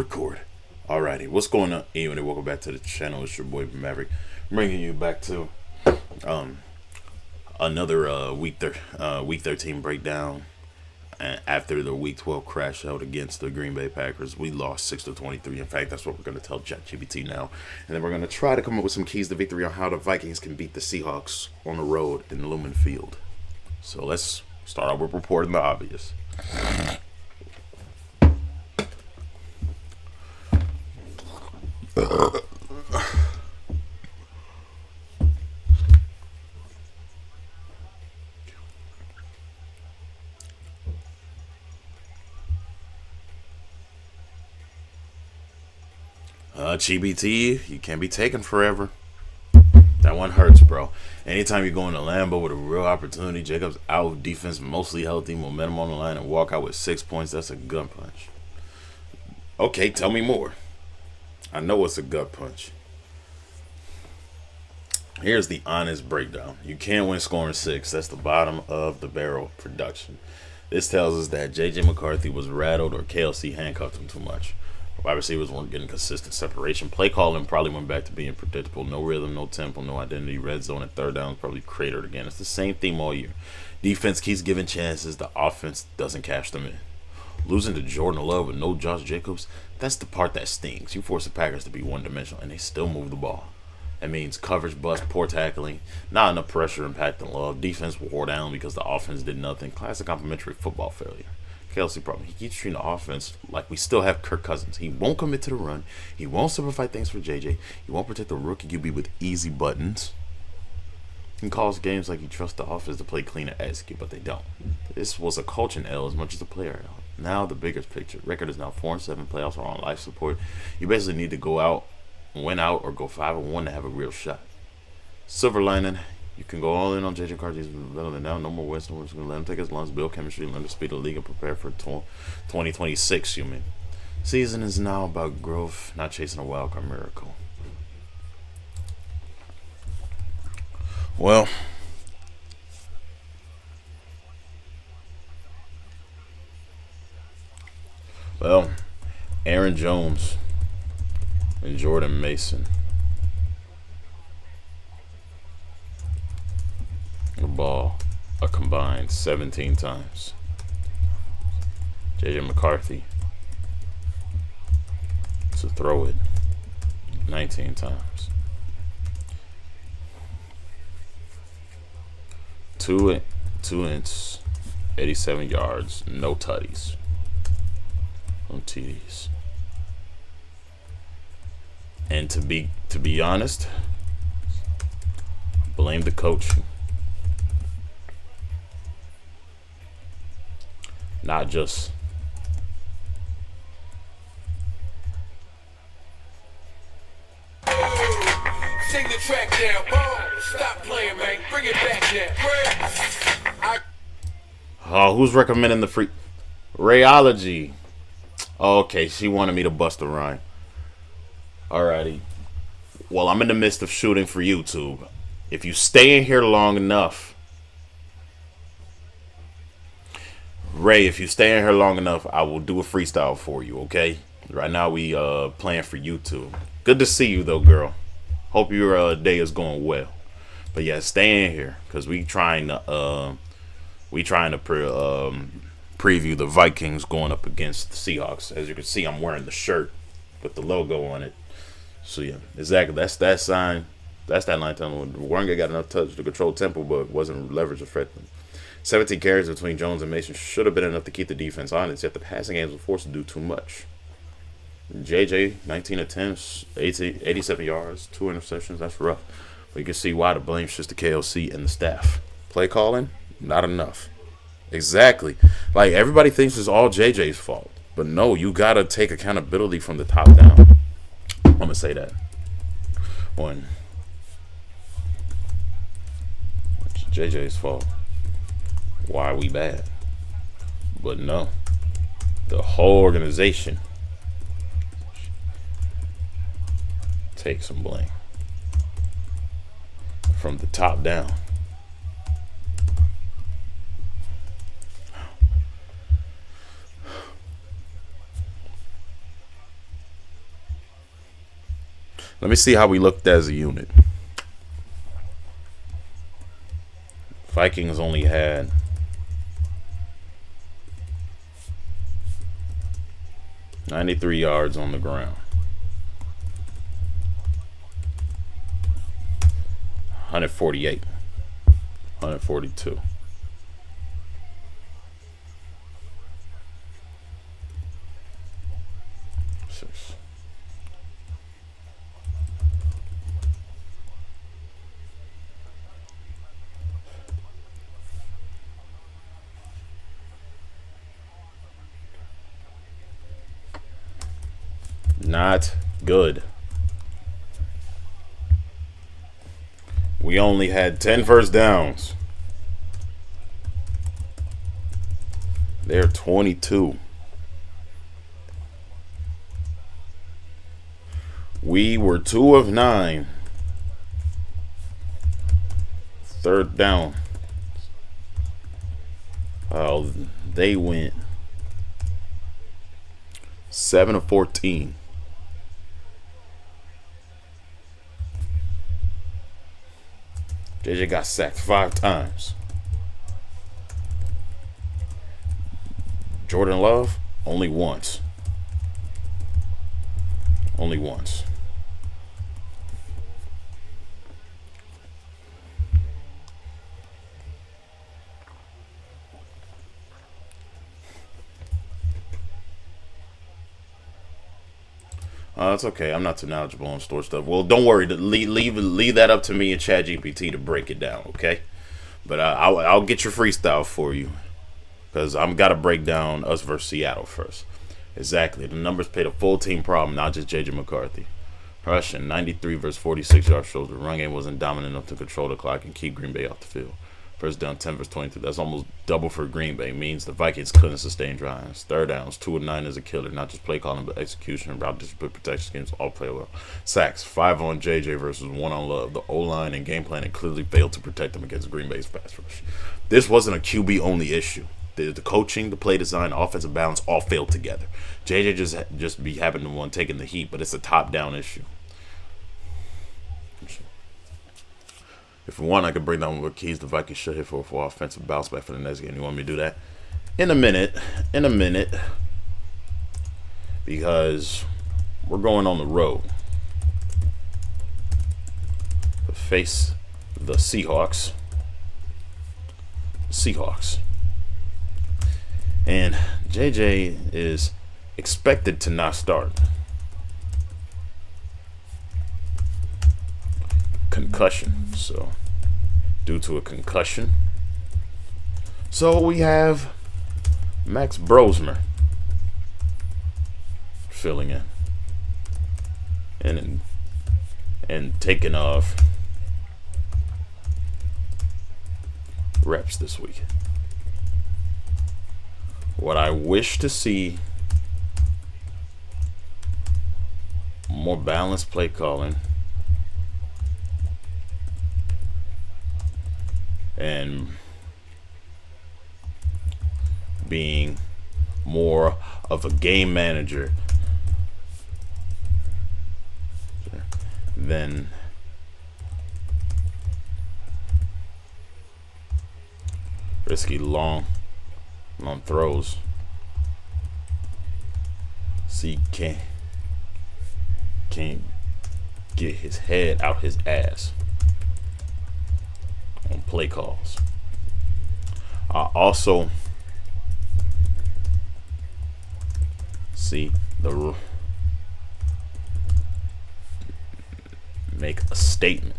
Record. Alrighty, what's going on? Anyway, welcome back to the channel. It's your boy Maverick, bringing you back to um another week 13 breakdown. And after the week 12 crash out against the Green Bay Packers, we lost 6-23. In fact, that's what we're going to tell ChatGPT now, and then we're going to try to come up with some keys to victory on how the Vikings can beat the Seahawks on the road in Lumen Field. So let's start out with reporting the obvious. GBT, you can't be taken forever. That one hurts, bro. Anytime you go into Lambeau with a real opportunity, Jacobs out, defense mostly healthy, momentum on the line, and walk out with 6 points, that's a gut punch. Okay, tell me more. I know it's a gut punch. Here's the honest breakdown. You can't win scoring 6. That's the bottom of the barrel production. This tells us that J.J. McCarthy was rattled or KLC handcuffed him too much. Wide receivers weren't getting consistent separation. Play calling probably went back to being predictable. No rhythm, no tempo, no identity. Red zone and third down probably cratered again. It's the same theme all year. Defense keeps giving chances. The offense doesn't cash them in. Losing to Jordan Love with no Josh Jacobs, that's the part that stings. You force the Packers to be one-dimensional, and they still move the ball. That means coverage bust, poor tackling, not enough pressure impacting Love. Defense wore down because the offense did nothing. Classic complimentary football failure. Kelsey problem. He keeps treating the offense like we still have Kirk Cousins. He won't commit to the run. He won't simplify things for JJ. He won't protect the rookie QB with easy buttons. He calls games like he trusts the offense to play clean and execute, but they don't. This was a coaching L as much as a player L. Now the bigger picture. Record is now 4-7. Playoffs are on life support. You basically need to go out, win out, or go 5-1 to have a real shot. Silver lining. You can go all in on JJ McCarthy. He's better now. No more West. We're just going to let him take his lunch, build chemistry, learn the speed of the league, and prepare for 2026, you mean. Season is now about growth, not chasing a wildcard miracle. Well, Aaron Jones and Jordan Mason. The ball a combined 17 times. J.J. McCarthy to throw it 19 times. Two inch, 87 yards, no tutties, no TDs. And to be honest, blame the coach. Not just sing the track down, boom. Stop playing, man. Bring it back now. who's recommending the free Rayology? Okay, she wanted me to bust a rhyme. Alrighty. Well, I'm in the midst of shooting for YouTube. If you stay in here long enough, Ray, if you stay in here long enough, I will do a freestyle for you, okay? Right now we playing for YouTube. Good to see you though, girl. Hope your day is going well. But yeah, stay in here because we trying to preview the Vikings going up against the Seahawks. As you can see, I'm wearing the shirt with the logo on it. So yeah, exactly. That's that sign. That's that line telling Warren got enough touch to control tempo, but wasn't leverage effective. 17 carries between Jones and Mason should have been enough to keep the defense honest, yet the passing games were forced to do too much. JJ, 19 attempts, 87 yards, 2 interceptions. That's rough. But you can see why the blame shifts to KLC and the staff. Play calling, not enough. Exactly. Like, everybody thinks it's all JJ's fault. But no, you got to take accountability from the top down. I'm going to say that. One. It's JJ's fault. Why are we bad? But no. The whole organization takes some blame. From the top down. Let me see how we looked as a unit. Vikings only had 93 yards on the ground. 148. 142. Six. Not good. We only had 10 first downs. They're 22. We were 2 of 9. Third down. They went 7 of 14. JJ got sacked 5 times. Jordan Love, only once. Only once. That's okay. I'm not too knowledgeable on store stuff. Well, don't worry. Leave that up to me and ChatGPT to break it down, okay? But I'll get your freestyle for you because I'm got to break down us versus Seattle first. Exactly. The numbers played a full team problem, not just JJ McCarthy. Rushing 93 versus 46 yards shows the run game wasn't dominant enough to control the clock and keep Green Bay off the field. First down 10 versus 22. That's almost double for Green Bay. Means the Vikings couldn't sustain drives. Third downs 2 of 9 is a killer. Not just play calling, but execution, route discipline, protection schemes all play well. Sacks 5 on JJ versus 1 on Love. The O-line and game planning clearly failed to protect them against Green Bay's pass rush. This wasn't a QB only issue. The coaching, the play design, offensive balance all failed together. JJ just be having the one taking the heat, but it's a top down issue. If we want, I could bring down what keys the Vikings should hit for offensive bounce back for the next game. You want me to do that? In a minute. Because we're going on the road to face the Seahawks. And JJ is expected to not start. Concussion. So, due to a concussion. So, we have Max Brosmer filling in. And taking off reps this week. What I wish to see, more balanced play calling and being more of a game manager than risky long throws. See, can't get his head out his ass on play calls. I also see the make a statement.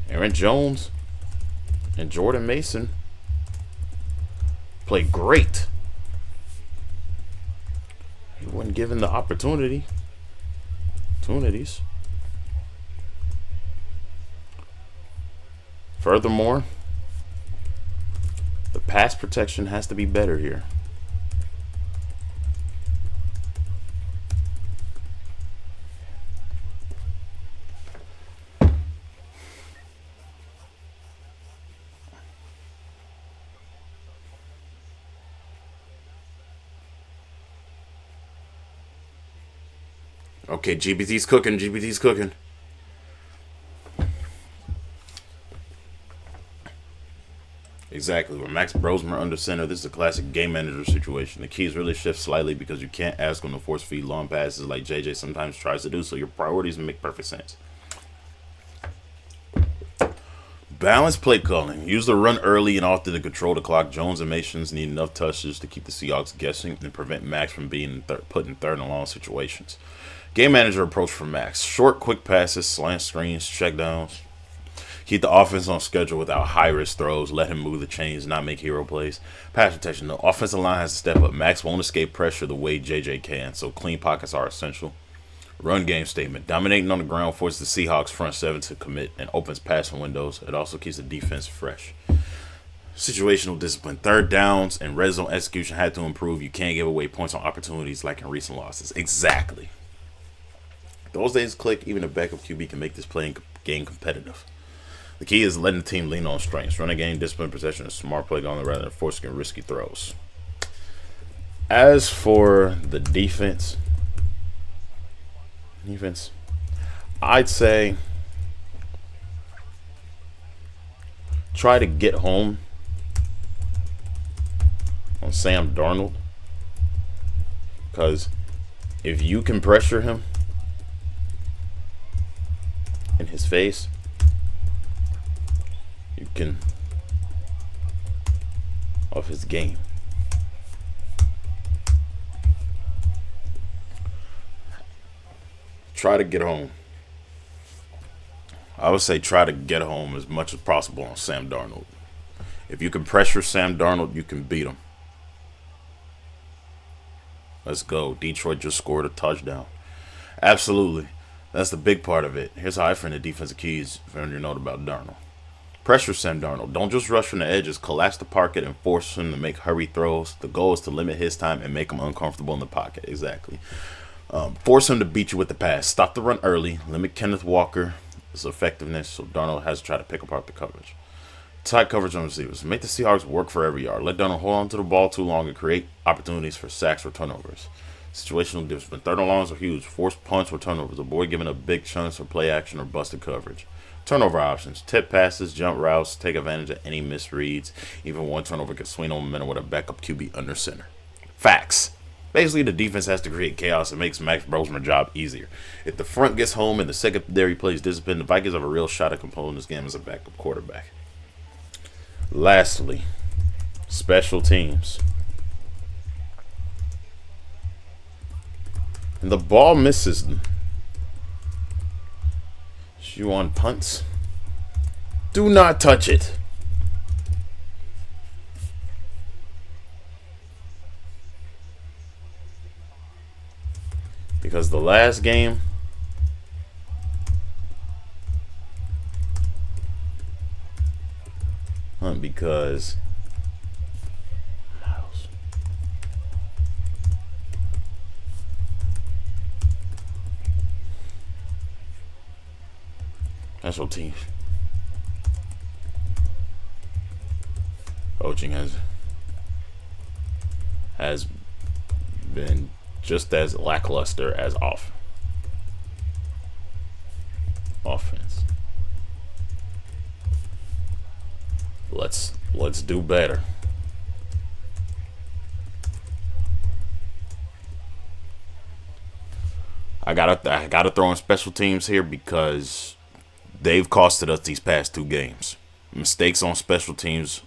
Aaron Jones and Jordan Mason play great. He wasn't given the opportunities. Furthermore, the pass protection has to be better here. Okay, GPT's cooking. GPT's cooking. Exactly. With Max Brosmer under center, this is a classic game manager situation. The keys really shift slightly because you can't ask him to force feed long passes like JJ sometimes tries to do, so your priorities make perfect sense. Balanced play calling. Use the run early and often to control the clock. Jones and Masons need enough touches to keep the Seahawks guessing and prevent Max from being put in third and long situations. Game manager approach for Max. Short, quick passes, slant screens, checkdowns. Keep the offense on schedule without high-risk throws. Let him move the chains, not make hero plays. Pass protection. The offensive line has to step up. Max won't escape pressure the way JJ can, so clean pockets are essential. Run game statement. Dominating on the ground forces the Seahawks front seven to commit and opens passing windows. It also keeps the defense fresh. Situational discipline. Third downs and red zone execution had to improve. You can't give away points on opportunities like in recent losses. Exactly. Those days click. Even a backup QB can make this playing game competitive. The key is letting the team lean on strengths. Running game, discipline, possession, and smart play calling rather than forcing risky throws. As for the defense, I'd say try to get home on Sam Darnold, because if you can pressure him in his face, you can off his game. Try to get home. I would say try to get home as much as possible on Sam Darnold. If you can pressure Sam Darnold, you can beat him. Let's go. Detroit just scored a touchdown. Absolutely. That's the big part of it. Here's how I find the defensive keys for your note about Darnold. Pressure Sam Darnold. Don't just rush from the edges. Collapse the pocket and force him to make hurry throws. The goal is to limit his time and make him uncomfortable in the pocket. Exactly. Force him to beat you with the pass. Stop the run early. Limit Kenneth Walker's effectiveness so Darnold has to try to pick apart the coverage. Tight coverage on receivers. Make the Seahawks work for every yard. Let Darnold hold on to the ball too long and create opportunities for sacks or turnovers. Situational discipline. Third and longs are huge. Force punts or turnovers. Avoid giving up big chunks or play action or busted coverage. Turnover options. Tip passes, jump routes. Take advantage of any misreads. Even one turnover can swing on momentum with a backup QB under center. Facts. Basically, the defense has to create chaos and makes Max Brosmer's job easier. If the front gets home and the secondary plays discipline, the Vikings have a real shot at controlling this game as a backup quarterback. Lastly, special teams. And the ball misses them. You on punts? Do not touch it. Because the last game, because special teams coaching has been just as lackluster as offense. Let's do better. I gotta throw in special teams here because they've costed us these past two games. Mistakes on special teams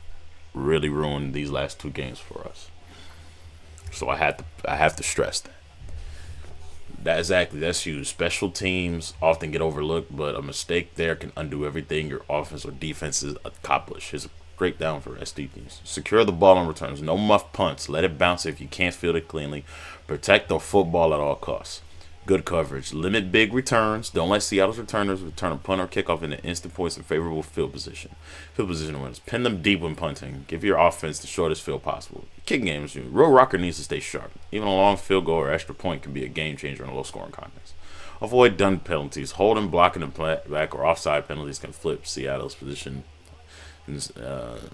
really ruined these last two games for us. So I have to stress that. That's huge. Special teams often get overlooked, but a mistake there can undo everything your offense or defense has accomplished. Here's a breakdown for SD teams. Secure the ball on returns. No muff punts. Let it bounce if you can't field it cleanly. Protect the football at all costs. Good coverage. Limit big returns. Don't let Seattle's returners return a punt or kickoff into instant points in favorable field position. Field position winners. Pin them deep when punting. Give your offense the shortest field possible. Kicking games, real rocker needs to stay sharp. Even a long field goal or extra point can be a game changer in a low scoring contest. Avoid done penalties. Holding, blocking, and back or offside penalties can flip Seattle's position,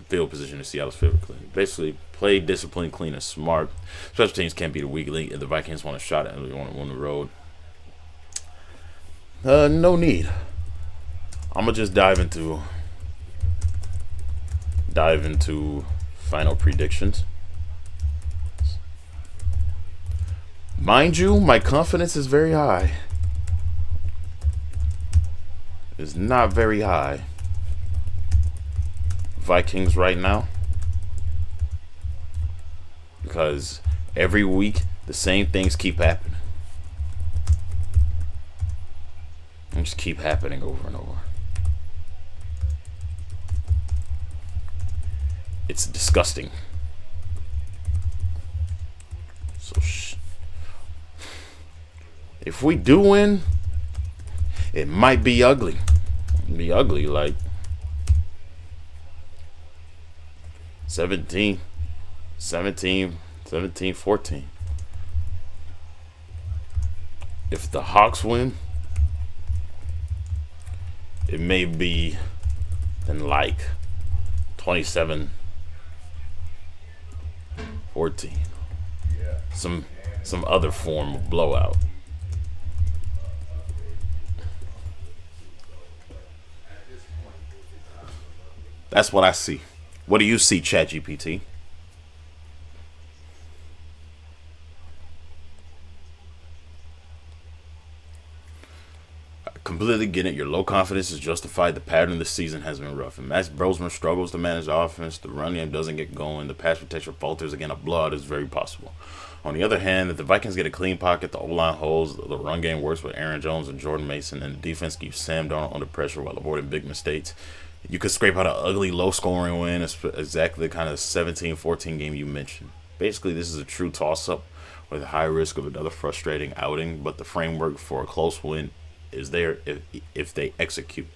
field position in Seattle's field clean. Basically, play disciplined, clean, and smart. Special teams can't be the weak link if the Vikings want a shot at it on the road. No need. I'm gonna just dive into final predictions. Mind you, my confidence is very high. It's not very high. Vikings right now. Because every week the same things keep happening. They just keep happening over and over. It's disgusting. So if we do win, it might be ugly. It'd be ugly, like 17, 14. If the Hawks win, it may be then like 27, 14. Some other form of blowout. That's what I see. What do you see, ChatGPT? Completely get it. Your low confidence is justified. The pattern of the season has been rough. And Max Brosman struggles to manage the offense. The run game doesn't get going. The pass protection falters. Again, a blowout is very possible. On the other hand, if the Vikings get a clean pocket, the O-line holds, the run game works with Aaron Jones and Jordan Mason, and the defense keeps Sam Darnold under pressure while avoiding big mistakes, you could scrape out an ugly, low-scoring win. It's exactly the kind of 17-14 game you mentioned. Basically, this is a true toss-up with a high risk of another frustrating outing, but the framework for a close win is there if they execute.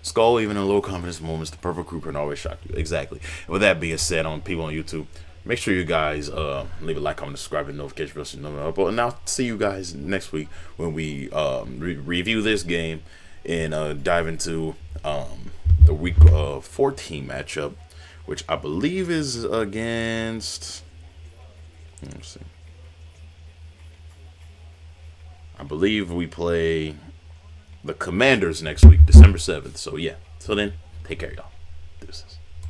Skull, even in low confidence moments, the perfect group can always shock you. Exactly. With that being said, on people on YouTube, make sure you guys leave a like, comment, subscribe, and notification bell. And I'll see you guys next week when we review this game and dive into the week 14 matchup, which I believe is against. Let's see. I believe we play the Commanders next week, December 7th. So, yeah. Till then, take care, y'all. Deuces.